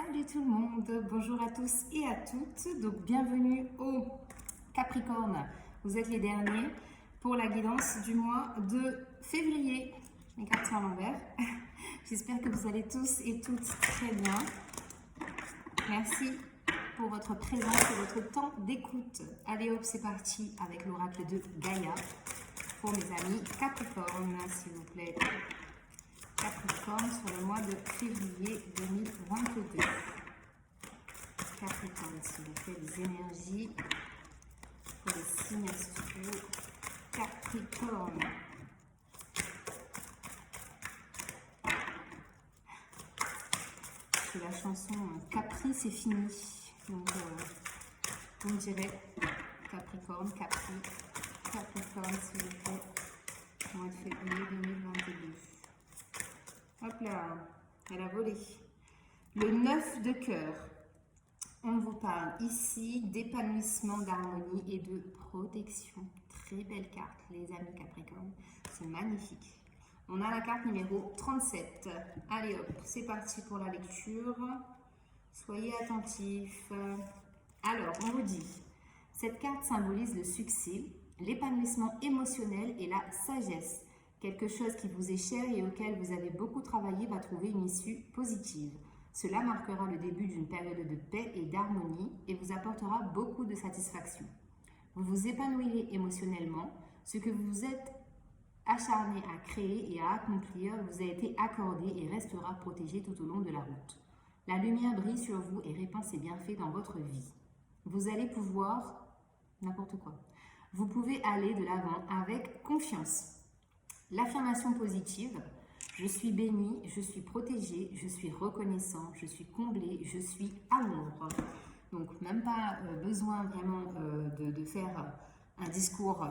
Salut tout le monde, bonjour à tous et à toutes. Donc bienvenue au Capricorne. Vous êtes les derniers pour la guidance du mois de février. Les cartes sont à l'envers. J'espère que vous allez tous et toutes très bien. Merci pour votre présence et votre temps d'écoute. Allez hop, c'est parti avec l'oracle de Gaïa pour mes amis Capricorne, s'il vous plaît. Capricorne sur le mois de février 2022. Capricorne, s'il vous plaît, les énergies pour les signes astucieux. Capricorne. C'est la chanson Capri, c'est fini. Donc, vous me direz Capricorne, Capri, Capricorne, s'il vous plaît, mois de février 2022. Hop là, elle a volé. Le 9 de cœur. On vous parle ici d'épanouissement, d'harmonie et de protection. Très belle carte, les amis Capricorne. C'est magnifique. On a la carte numéro 37. Allez hop, c'est parti pour la lecture. Soyez attentifs. Alors, on vous dit, cette carte symbolise le succès, l'épanouissement émotionnel et la sagesse. Quelque chose qui vous est cher et auquel vous avez beaucoup travaillé va trouver une issue positive. Cela marquera le début d'une période de paix et d'harmonie et vous apportera beaucoup de satisfaction. Vous vous épanouirez émotionnellement. Ce que vous vous êtes acharné à créer et à accomplir vous a été accordé et restera protégé tout au long de la route. La lumière brille sur vous et répand ses bienfaits dans votre vie. Vous allez pouvoir n'importe quoi. Vous pouvez aller de l'avant avec confiance. L'affirmation positive, je suis béni, je suis protégé, je suis reconnaissant, je suis comblé, je suis amour. Donc même pas besoin vraiment de faire un discours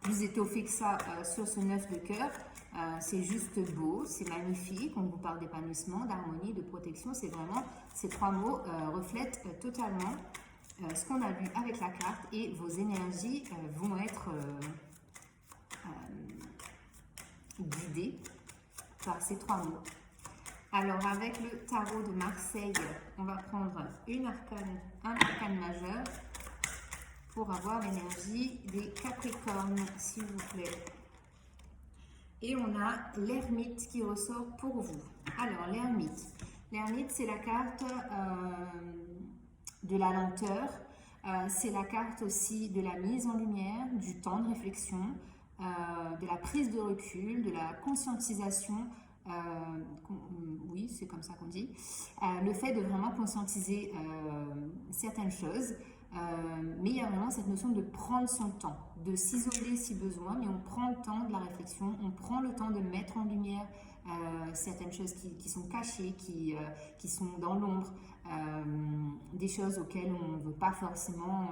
plus étoffé que ça sur ce 9 de cœur. C'est juste beau, c'est magnifique, on vous parle d'épanouissement, d'harmonie, de protection. C'est vraiment, ces trois mots reflètent totalement ce qu'on a vu avec la carte et vos énergies vont être guidé par ces trois mots. Alors avec le tarot de Marseille, on va prendre un arcane majeur pour avoir l'énergie des Capricornes, s'il vous plaît. Et on a l'ermite qui ressort pour vous. Alors l'ermite, c'est la carte de la lenteur, c'est la carte aussi de la mise en lumière, du temps de réflexion, de la prise de recul, de la conscientisation, oui, c'est comme ça qu'on dit, le fait de vraiment conscientiser certaines choses, mais il y a vraiment cette notion de prendre son temps, de s'isoler si besoin, mais on prend le temps de la réflexion, on prend le temps de mettre en lumière certaines choses qui sont cachées, qui sont dans l'ombre, des choses auxquelles on ne veut pas forcément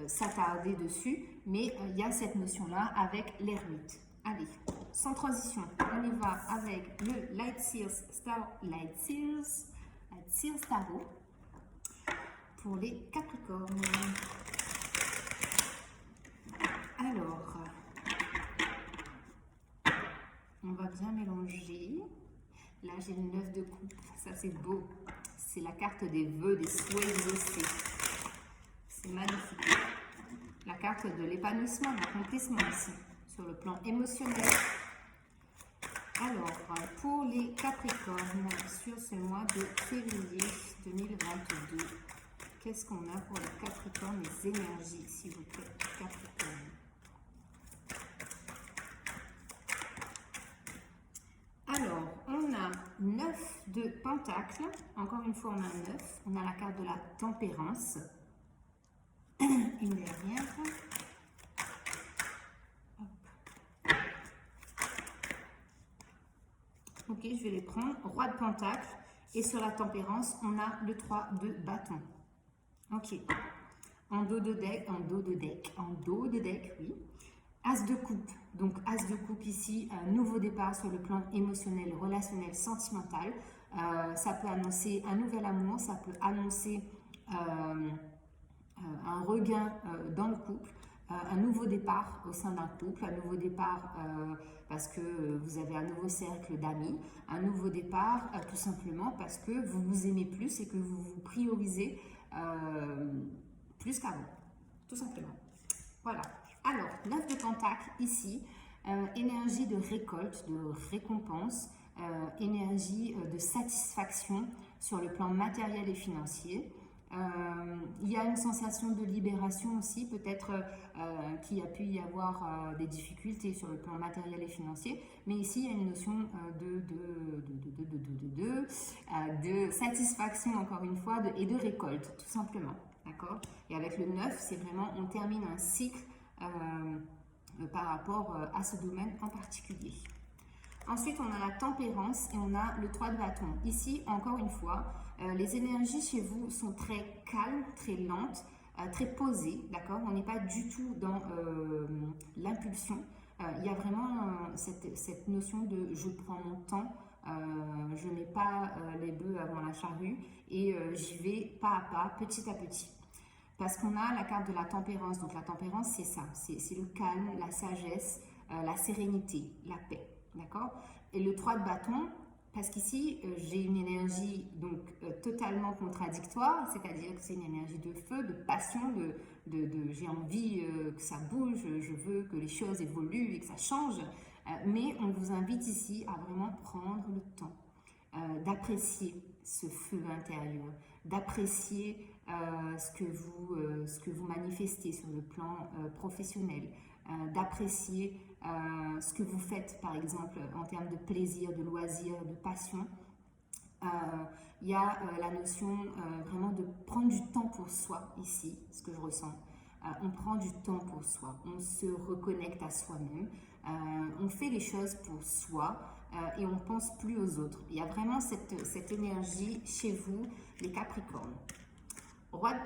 s'attarder dessus, mais il y a cette notion-là avec l'ermite. Allez, sans transition, on y va avec le Light Seals Tarot pour les Capricornes. Alors, on va bien mélanger. Là, j'ai le 9 de coupe, ça c'est beau. C'est la carte des vœux, des souhaits exaucés. C'est magnifique. La carte de l'épanouissement, de l'accomplissement aussi, sur le plan émotionnel. Alors, pour les Capricornes, sur ce mois de février 2022, qu'est-ce qu'on a pour les Capricornes, les énergies, s'il vous plaît, Capricorne. Alors, on a 9 de Pentacles, encore une fois on a 9, on a la carte de la tempérance, une dernière. Hop. Ok, je vais les prendre. Roi de Pentacle. Et sur la tempérance, on a le 3 de bâton. Ok. En dos de deck, oui. As de coupe. Donc, As de coupe ici, un nouveau départ sur le plan émotionnel, relationnel, sentimental. Ça peut annoncer un nouvel amour, ça peut annoncer un regain dans le couple. un nouveau départ au sein d'un couple, un nouveau départ parce que vous avez un nouveau cercle d'amis, un nouveau départ tout simplement parce que vous vous aimez plus et que vous vous priorisez plus qu'avant, tout simplement. Voilà. Alors, 9 de Pentacle ici, énergie de récolte, de récompense, énergie de satisfaction sur le plan matériel et financier. Il y a une sensation de libération aussi, peut-être qu'il y a pu y avoir des difficultés sur le plan matériel et financier, mais ici il y a une notion de satisfaction encore une fois et de récolte tout simplement, d'accord. Et avec le 9, c'est vraiment, on termine un cycle par rapport à ce domaine en particulier. Ensuite, on a la tempérance et on a le 3 de bâton. Ici, encore une fois, les énergies chez vous sont très calmes, très lentes, très posées, d'accord. On n'est pas du tout dans l'impulsion. Il y a vraiment cette notion de je prends mon temps, je ne mets pas les bœufs avant la charrue et j'y vais pas à pas, petit à petit. Parce qu'on a la carte de la tempérance. Donc la tempérance, c'est ça, c'est le calme, la sagesse, la sérénité, la paix. D'accord. Et le 3 de bâton, parce qu'ici, j'ai une énergie donc totalement contradictoire, c'est-à-dire que c'est une énergie de feu, de passion, j'ai envie que ça bouge, je veux que les choses évoluent et que ça change. Mais on vous invite ici à vraiment prendre le temps d'apprécier ce feu intérieur, d'apprécier ce que vous manifestez sur le plan professionnel, d'apprécier ce que vous faites, par exemple, en termes de plaisir, de loisir, de passion. Il y a la notion vraiment de prendre du temps pour soi ici, ce que je ressens. On prend du temps pour soi, on se reconnecte à soi-même, on fait les choses pour soi et on ne pense plus aux autres. Il y a vraiment cette énergie chez vous, les Capricornes. Roi de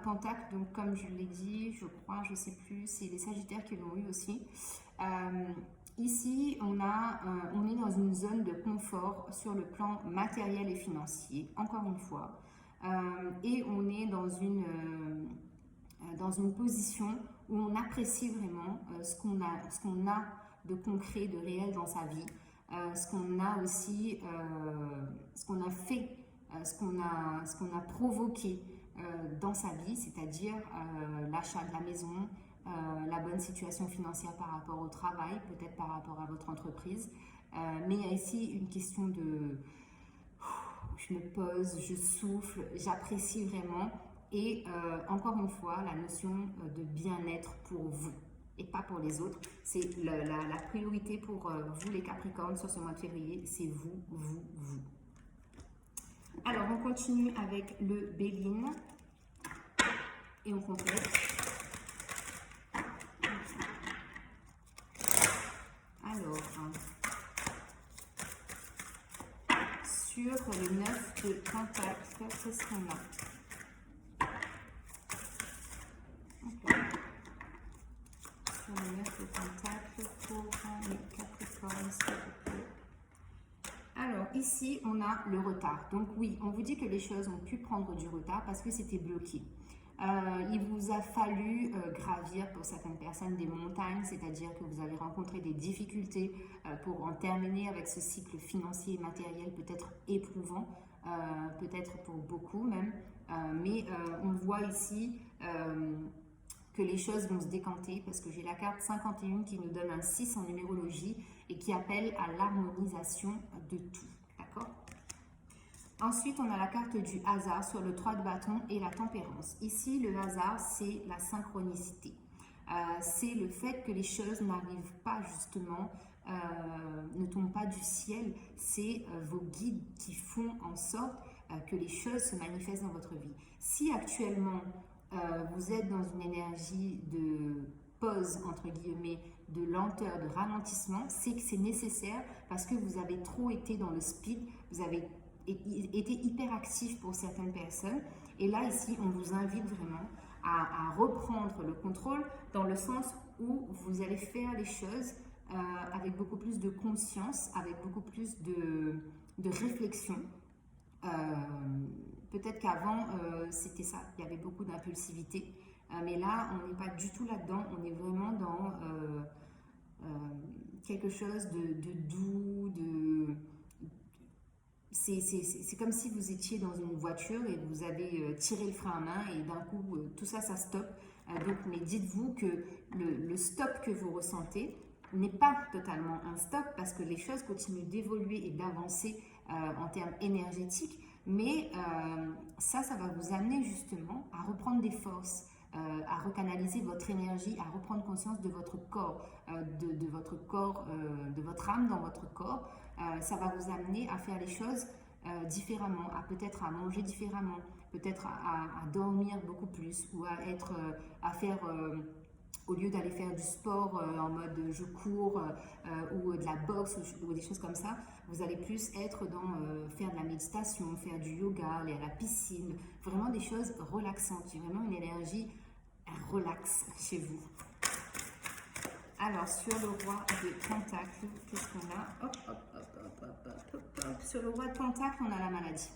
Pentacle, donc comme je l'ai dit, je crois, je ne sais plus, c'est les Sagittaires qui l'ont eu aussi. Ici, on est dans une zone de confort sur le plan matériel et financier, encore une fois. Et on est dans une position où on apprécie vraiment ce qu'on a de concret, de réel dans sa vie, ce qu'on a aussi, ce qu'on a fait, ce qu'on a provoqué dans sa vie, c'est-à-dire l'achat de la maison, la bonne situation financière par rapport au travail, peut-être par rapport à votre entreprise. Mais il y a ici une question de je me pose, je souffle, j'apprécie vraiment. Et encore une fois, la notion de bien-être pour vous et pas pour les autres. C'est la priorité pour vous les Capricornes sur ce mois de février, c'est vous, vous, vous. Alors, on continue avec le Béline et on complète. Alors, sur le 9 de Pentacle, qu'est-ce qu'on a? Sur le 9 de Pentacle pour les Capricornes, s'il vous plaît. Alors, ici, on a le retard. Donc oui, on vous dit que les choses ont pu prendre du retard parce que c'était bloqué. Il vous a fallu gravir pour certaines personnes des montagnes, c'est-à-dire que vous avez rencontré des difficultés pour en terminer avec ce cycle financier et matériel peut-être éprouvant, peut-être pour beaucoup même. Mais on voit ici que les choses vont se décanter parce que j'ai la carte 51 qui nous donne un 6 en numérologie et qui appelle à l'harmonisation de tout. D'accord ? Ensuite, on a la carte du hasard sur le 3 de bâton et la tempérance. Ici, le hasard, c'est la synchronicité. C'est le fait que les choses n'arrivent pas justement, ne tombent pas du ciel. C'est vos guides qui font en sorte que les choses se manifestent dans votre vie. Si actuellement, vous êtes dans une énergie de pause, entre guillemets, de lenteur, de ralentissement, c'est que c'est nécessaire parce que vous avez trop été dans le speed, vous avez été hyperactif pour certaines personnes. Et là, ici, on vous invite vraiment à reprendre le contrôle dans le sens où vous allez faire les choses avec beaucoup plus de conscience, avec beaucoup plus de réflexion. Peut-être qu'avant, c'était ça, il y avait beaucoup d'impulsivité. Mais là, on n'est pas du tout là-dedans, on est vraiment dans quelque chose de doux, c'est comme si vous étiez dans une voiture et vous avez tiré le frein à main et d'un coup, tout ça, ça stoppe. Donc, mais dites-vous que le stop que vous ressentez n'est pas totalement un stop parce que les choses continuent d'évoluer et d'avancer en termes énergétiques. Mais ça va vous amener justement à reprendre des forces, à recanaliser votre énergie, à reprendre conscience de votre corps, de votre corps, de votre âme dans votre corps. Ça va vous amener à faire les choses différemment, à peut-être à manger différemment, peut-être à dormir beaucoup plus ou à faire au lieu d'aller faire du sport en mode je cours ou de la boxe ou des choses comme ça, vous allez plus être dans faire de la méditation, faire du yoga, aller à la piscine, vraiment des choses relaxantes. J'ai vraiment une énergie relax chez vous. Alors, sur le roi de Pentacle, qu'est-ce qu'on a? Hop, hop, hop, hop, hop, hop, hop. Sur le roi de Pentacle, on a la maladie.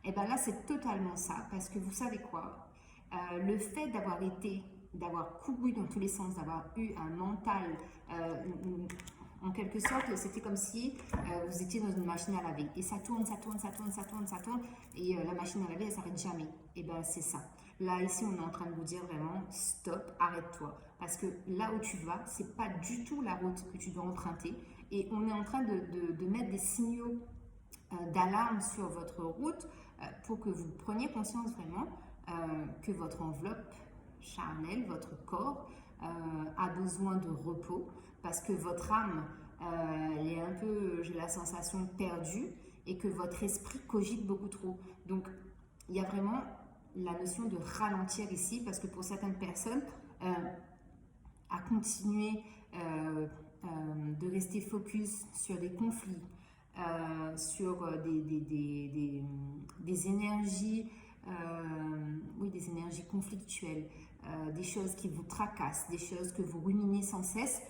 Et bien là, c'est totalement ça, parce que vous savez quoi? Le fait d'avoir couru dans tous les sens, d'avoir eu un mental, en quelque sorte, c'était comme si vous étiez dans une machine à laver. Et ça tourne, ça tourne, ça tourne, ça tourne, ça tourne. Et la machine à laver, elle s'arrête jamais. Et bien, c'est ça. Là, ici, on est en train de vous dire vraiment, stop, arrête-toi. Parce que là où tu vas, c'est pas du tout la route que tu dois emprunter. Et on est en train de mettre des signaux d'alarme sur votre route pour que vous preniez conscience vraiment que votre enveloppe charnelle, votre corps, a besoin de repos parce que votre âme elle est un peu, j'ai la sensation, perdue et que votre esprit cogite beaucoup trop. Donc, il y a vraiment la notion de ralentir ici parce que pour certaines personnes, à continuer de rester focus sur des conflits, sur des énergies, oui, des énergies conflictuelles, des choses qui vous tracassent, des choses que vous ruminez sans cesse.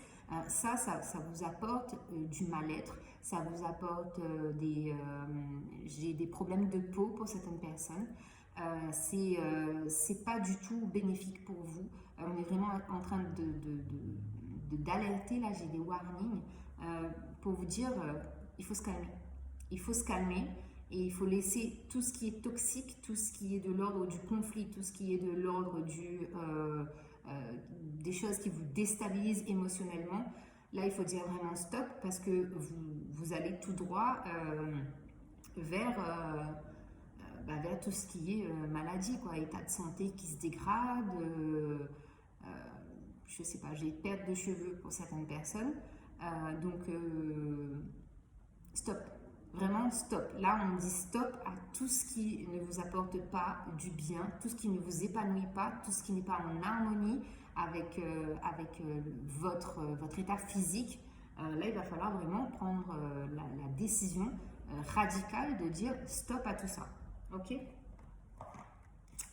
Ça vous apporte du mal-être, ça vous apporte j'ai des problèmes de peau pour certaines personnes. C'est pas du tout bénéfique pour vous. On est vraiment en train d'alerter, là j'ai des warnings pour vous dire il faut se calmer. Il faut se calmer et il faut laisser tout ce qui est toxique, tout ce qui est de l'ordre du conflit, tout ce qui est de l'ordre des choses qui vous déstabilisent émotionnellement. Là, il faut dire vraiment stop parce que vous allez tout droit vers tout ce qui est maladie, quoi, état de santé qui se dégrade. Je sais pas, j'ai perte de cheveux pour certaines personnes. Donc, stop. Vraiment stop. Là, on dit stop à tout ce qui ne vous apporte pas du bien, tout ce qui ne vous épanouit pas, tout ce qui n'est pas en harmonie avec votre état physique. Là, il va falloir vraiment prendre la décision radicale de dire stop à tout ça. Ok?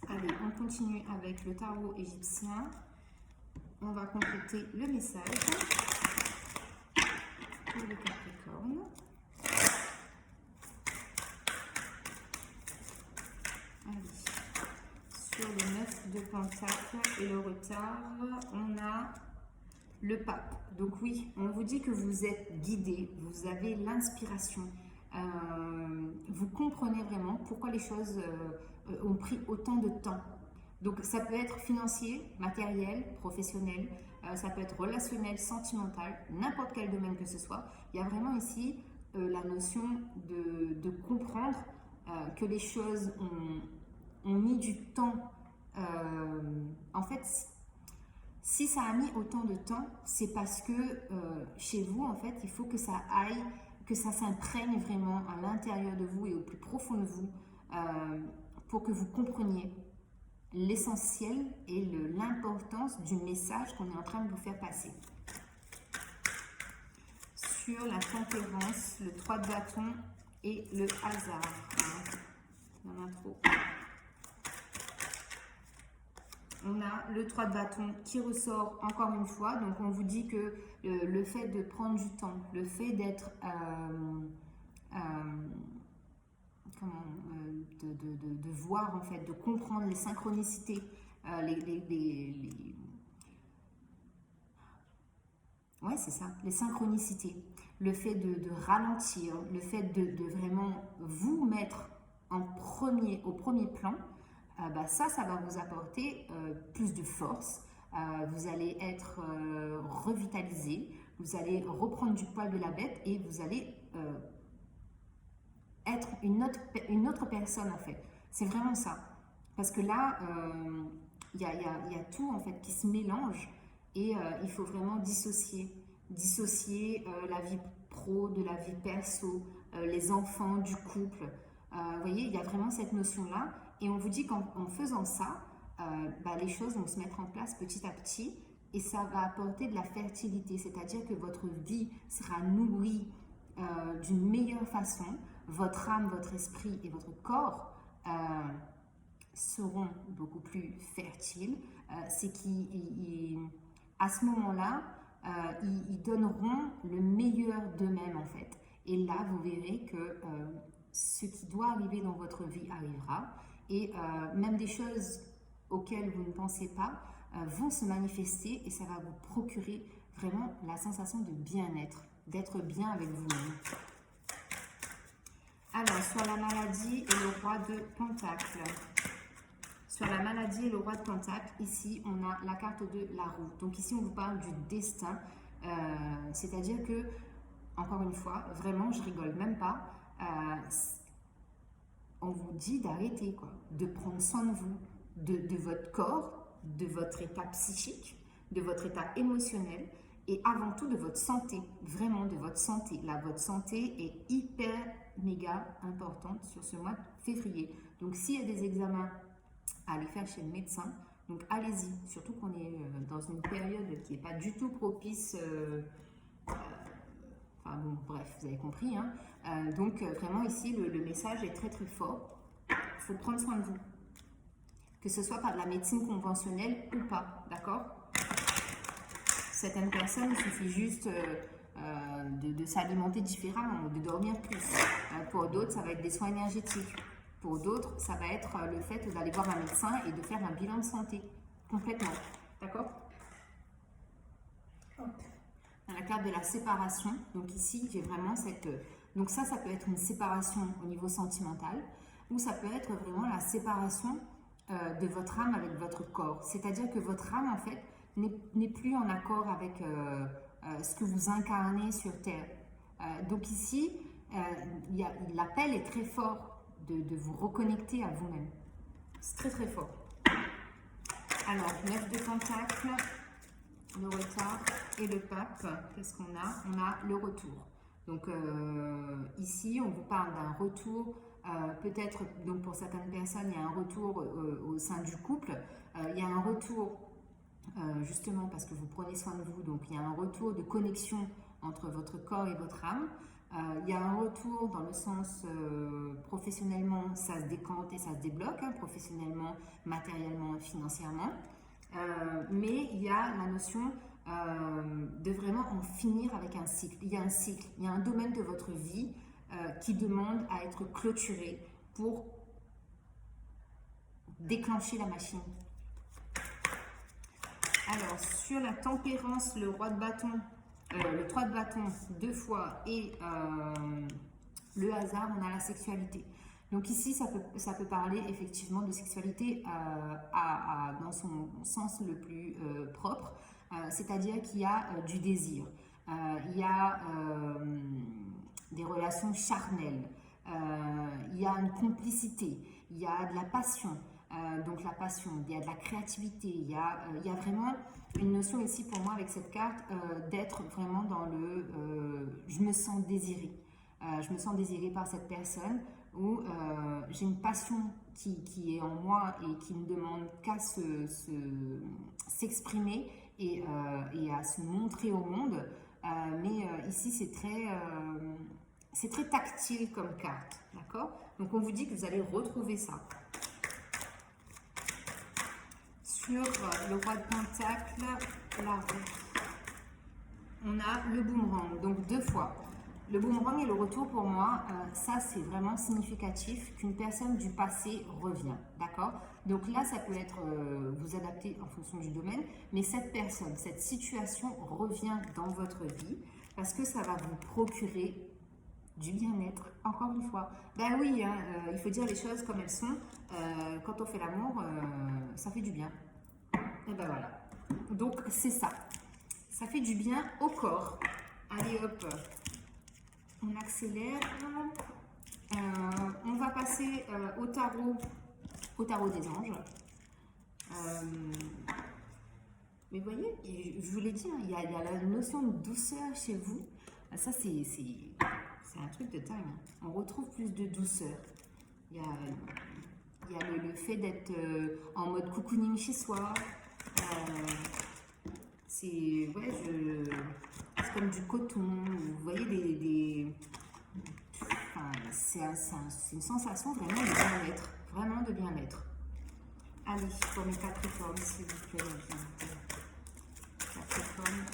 Allez, on continue avec le tarot égyptien. On va compléter le message pour le Capricorne. Allez. Sur le 9 de Pentacle et le retard, on a le pape. Donc oui, on vous dit que vous êtes guidé, vous avez l'inspiration. Vous comprenez vraiment pourquoi les choses ont pris autant de temps. Donc ça peut être financier, matériel, professionnel, ça peut être relationnel, sentimental, n'importe quel domaine que ce soit. Il y a vraiment ici la notion de comprendre que les choses ont mis du temps. En fait, si ça a mis autant de temps, c'est parce que chez vous, en fait, il faut que ça aille, que ça s'imprègne vraiment à l'intérieur de vous et au plus profond de vous pour que vous compreniez l'essentiel et l'importance du message qu'on est en train de vous faire passer. Sur la tempérance, le 3 de bâton et le hasard. Il y en a trop. On a le 3 de bâton qui ressort encore une fois. Donc, on vous dit que le fait de prendre du temps, le fait d'être... de voir, en fait, de comprendre les synchronicités Ouais, c'est ça, les synchronicités, le fait de ralentir, le fait de vraiment vous mettre au premier plan, bah ça va vous apporter plus de force. Vous allez être revitalisé, vous allez reprendre du poil de la bête et vous allez être une autre personne en fait. C'est vraiment ça. Parce que là, il y a tout en fait qui se mélange et il faut vraiment dissocier. Dissocier la vie pro de la vie perso, les enfants du couple. Vous voyez, il y a vraiment cette notion-là. Et on vous dit qu'en faisant ça, bah, les choses vont se mettre en place petit à petit et ça va apporter de la fertilité. C'est-à-dire que votre vie sera nourrie d'une meilleure façon. Votre âme, votre esprit et votre corps seront beaucoup plus fertiles. C'est qu'à ce moment-là, ils donneront le meilleur d'eux-mêmes en fait. Et là, vous verrez que ce qui doit arriver dans votre vie arrivera. Et même des choses auxquelles vous ne pensez pas vont se manifester et ça va vous procurer vraiment la sensation de bien-être, d'être bien avec vous-même. Alors, sur la maladie et le roi de Pentacles. Sur la maladie et le roi de Pentacles, ici, on a la carte de la roue. Donc ici, on vous parle du destin. C'est-à-dire que, encore une fois, vraiment, je rigole même pas. On vous dit d'arrêter, quoi, de prendre soin de vous, de votre corps, de votre état psychique, de votre état émotionnel et avant tout de votre santé, vraiment de votre santé. Là, votre santé est hyper, méga importante sur ce mois de février. Donc, s'il y a des examens à aller faire chez le médecin, donc allez-y, surtout qu'on est dans une période qui n'est pas du tout propice, enfin bon, bref, vous avez compris, hein. Donc vraiment ici, le message est très très fort, il faut prendre soin de vous, que ce soit par de la médecine conventionnelle ou pas, d'accord? Certaines personnes, il suffit juste de s'alimenter différemment, de dormir plus. Pour d'autres, ça va être des soins énergétiques. Pour d'autres, ça va être le fait d'aller voir un médecin et de faire un bilan de santé, complètement. D'accord? Dans la carte de la séparation, donc ici, j'ai vraiment cette... Donc ça peut être une séparation au niveau sentimental, ou ça peut être vraiment la séparation de votre âme avec votre corps. C'est-à-dire que votre âme, en fait, n'est plus en accord avec ce que vous incarnez sur Terre. Donc ici, l'appel est très fort de vous reconnecter à vous-même. C'est très très fort. Alors, 9 de Pentacles, le retard et le pape. Qu'est-ce qu'on a? On a le retour. Donc ici, on vous parle d'un retour. Peut-être, donc pour certaines personnes, il y a un retour au sein du couple. Il y a un retour, justement parce que vous prenez soin de vous. Donc il y a un retour de connexion entre votre corps et votre âme. Il y a un retour dans le sens professionnellement, ça se décante et ça se débloque, hein, professionnellement, matériellement, financièrement. Mais il y a la notion de vraiment en finir avec un cycle. Il y a un cycle, il y a un domaine de votre vie qui demande à être clôturé pour déclencher la machine. Alors, sur la tempérance, le roi de bâton, le 3 de bâton 2 fois et le hasard, on a la sexualité. Donc ici, ça peut parler effectivement de sexualité dans son sens le plus propre, c'est-à-dire qu'il y a du désir, il y a des relations charnelles, il y a une complicité, il y a de la passion. Donc la passion, il y a de la créativité, il y a vraiment une notion ici pour moi avec cette carte d'être vraiment dans le je me sens désirée. Je me sens désirée par cette personne où j'ai une passion qui est en moi et qui ne demande qu'à s'exprimer et à se montrer au monde. Mais ici c'est très tactile comme carte, d'accord? Donc on vous dit que vous allez retrouver ça. Sur le roi de Pentacle, la roue. On a le boomerang, donc 2 fois. le boomerang et le retour pour moi, ça c'est vraiment significatif qu'une personne du passé revient, d'accord? Donc là, ça peut être, vous adaptez en fonction du domaine, mais cette personne, cette situation revient dans votre vie parce que ça va vous procurer du bien-être, encore une fois. Ben oui, hein, il faut dire les choses comme elles sont. Quand on fait l'amour, ça fait du bien. Et ben voilà. Donc c'est ça. Ça fait du bien au corps. Allez hop, on accélère. On va passer au tarot des anges. Mais vous voyez, je vous l'ai dit, hein, il y a la notion de douceur chez vous. Ça, c'est un truc de dingue. Hein. On retrouve plus de douceur. Il y a le fait d'être en mode cocooning chez soi. C'est comme du coton. Vous voyez enfin, c'est une sensation vraiment de bien-être. Vraiment de bien-être. Allez, pour mes Capricornes, s'il vous plaît. Capricorne.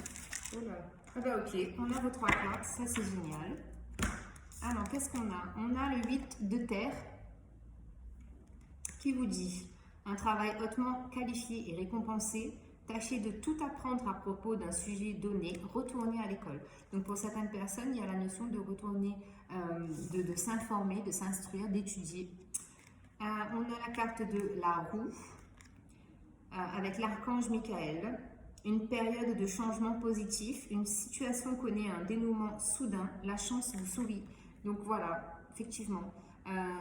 Oh là. Ah bah ok, on a vos 3 cartes, ça c'est génial. Alors, qu'est-ce qu'on a? On a le 8 de terre qui vous dit un travail hautement qualifié et récompensé. Tâchez de tout apprendre à propos d'un sujet donné. Retournez à l'école. Donc, pour certaines personnes, il y a la notion de retourner, de s'informer, de s'instruire, d'étudier. On a la carte de la roue avec l'archange Michael. Une période de changement positif, une situation connaît un dénouement soudain, la chance vous sourit. Donc voilà, effectivement.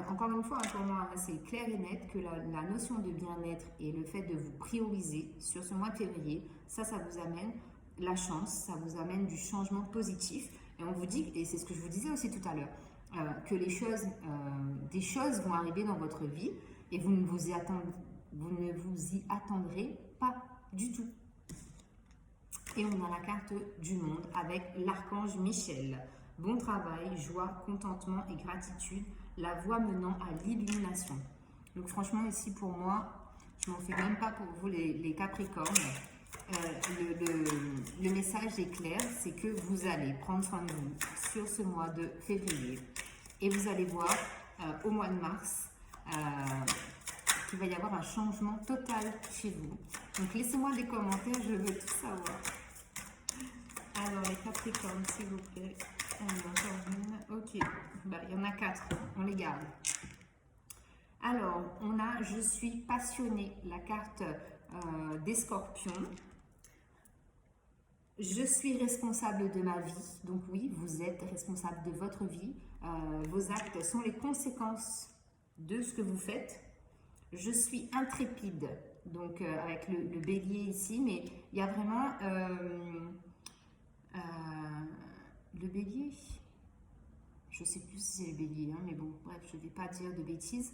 Encore une fois, pour moi, c'est clair et net que la notion de bien-être et le fait de vous prioriser sur ce mois de février, ça vous amène la chance, ça vous amène du changement positif. Et on vous dit, et c'est ce que je vous disais aussi tout à l'heure, que des choses vont arriver dans votre vie et vous ne vous y attendrez pas du tout. Et on a la carte du monde avec l'archange Michel. Bon travail, joie, contentement et gratitude, la voie menant à l'illumination. Donc franchement, ici pour moi, je m'en fais même pas pour vous les Capricornes. Le message est clair, c'est que vous allez prendre soin de vous sur ce mois de février. Et vous allez voir au mois de mars qu'il va y avoir un changement total chez vous. Donc laissez-moi des commentaires, je veux tout savoir. Alors les Capricornes, s'il vous plaît. Encore une. Ok, bah, il y en a 4, on les garde. Alors, on a je suis passionnée, la carte des Scorpions. Je suis responsable de ma vie. Donc oui, vous êtes responsable de votre vie. Vos actes sont les conséquences de ce que vous faites. Je suis intrépide, donc avec le bélier ici, mais il y a vraiment le bélier. Je ne sais plus si c'est le bélier, hein, mais bon, bref, je ne vais pas dire de bêtises.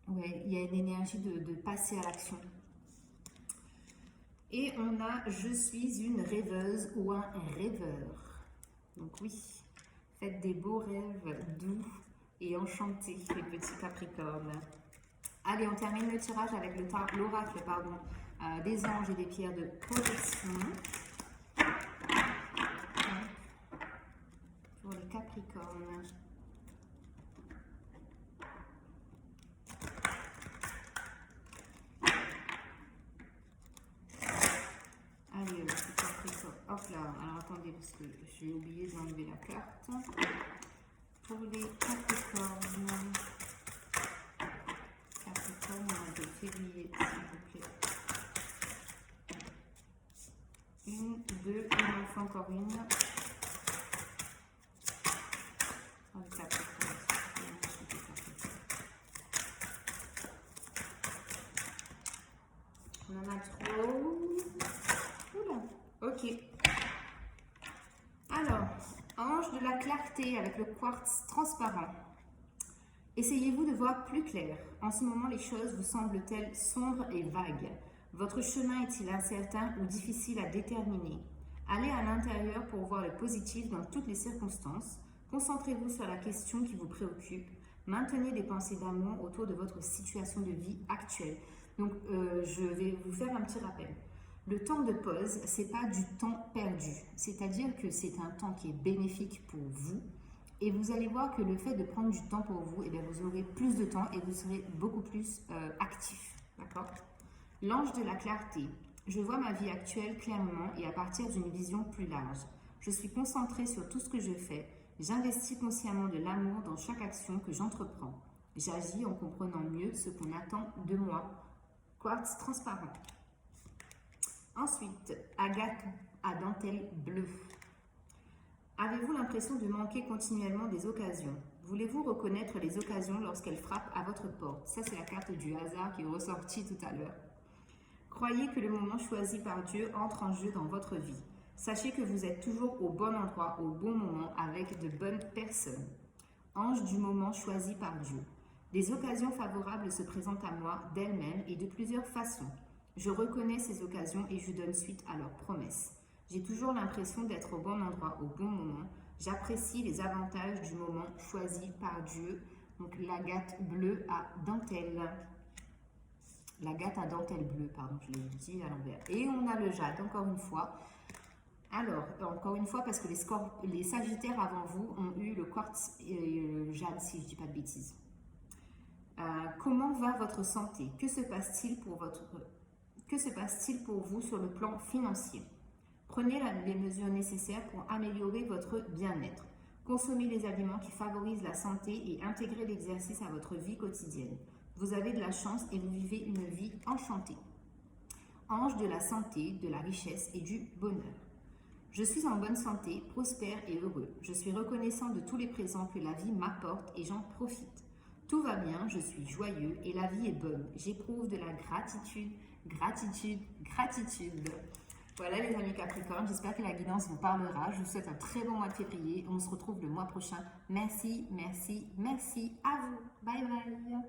Ouais, il y a une énergie de passer à l'action. Et on a je suis une rêveuse ou un rêveur. Donc oui, faites des beaux rêves doux et enchantés, les petits Capricornes. Allez, on termine le tirage avec l'oracle des anges et des pierres de protection. Pour les Capricornes. Allez, les Capricornes. Hop là, alors attendez, parce que j'ai oublié d'enlever la carte. Pour les Capricornes. De février, s'il vous plaît. 1, 2, il en faut encore une. On en a trop. Oula, ok. Alors, ange de la clarté avec le quartz transparent. Essayez-vous de voir plus clair. En ce moment, les choses vous semblent-elles sombres et vagues? Votre chemin est-il incertain ou difficile à déterminer? Allez à l'intérieur pour voir le positif dans toutes les circonstances. Concentrez-vous sur la question qui vous préoccupe. Maintenez des pensées d'amour autour de votre situation de vie actuelle. Donc, je vais vous faire un petit rappel. Le temps de pause, ce n'est pas du temps perdu. C'est-à-dire que c'est un temps qui est bénéfique pour vous. Et vous allez voir que le fait de prendre du temps pour vous, eh bien, vous aurez plus de temps et vous serez beaucoup plus actif. D'accord? L'ange de la clarté. Je vois ma vie actuelle clairement et à partir d'une vision plus large. Je suis concentrée sur tout ce que je fais. J'investis consciemment de l'amour dans chaque action que j'entreprends. J'agis en comprenant mieux ce qu'on attend de moi. Quartz transparent. Ensuite, agate à dentelle bleue. Avez-vous l'impression de manquer continuellement des occasions? Voulez-vous reconnaître les occasions lorsqu'elles frappent à votre porte? Ça, c'est la carte du hasard qui est ressortie tout à l'heure. Croyez que le moment choisi par Dieu entre en jeu dans votre vie. Sachez que vous êtes toujours au bon endroit, au bon moment, avec de bonnes personnes. Ange du moment choisi par Dieu. Des occasions favorables se présentent à moi d'elles-mêmes et de plusieurs façons. Je reconnais ces occasions et je donne suite à leurs promesses. J'ai toujours l'impression d'être au bon endroit, au bon moment. J'apprécie les avantages du moment choisi par Dieu. Donc l'agate bleue à dentelle. L'agate à dentelle bleue, pardon, je l'ai dit à l'envers. Et on a le jade, encore une fois. Alors, encore une fois, parce que les Sagittaires avant vous ont eu le quartz et le jade, si je ne dis pas de bêtises. Comment va votre santé? Que se passe-t-il pour vous sur le plan financier? Prenez les mesures nécessaires pour améliorer votre bien-être. Consommez les aliments qui favorisent la santé et intégrez l'exercice à votre vie quotidienne. Vous avez de la chance et vous vivez une vie enchantée. Ange de la santé, de la richesse et du bonheur. Je suis en bonne santé, prospère et heureux. Je suis reconnaissant de tous les présents que la vie m'apporte et j'en profite. Tout va bien, je suis joyeux et la vie est bonne. J'éprouve de la gratitude, gratitude, gratitude. Voilà les amis Capricorne, j'espère que la guidance vous parlera. Je vous souhaite un très bon mois de février. On se retrouve le mois prochain. Merci, merci, merci à vous. Bye bye.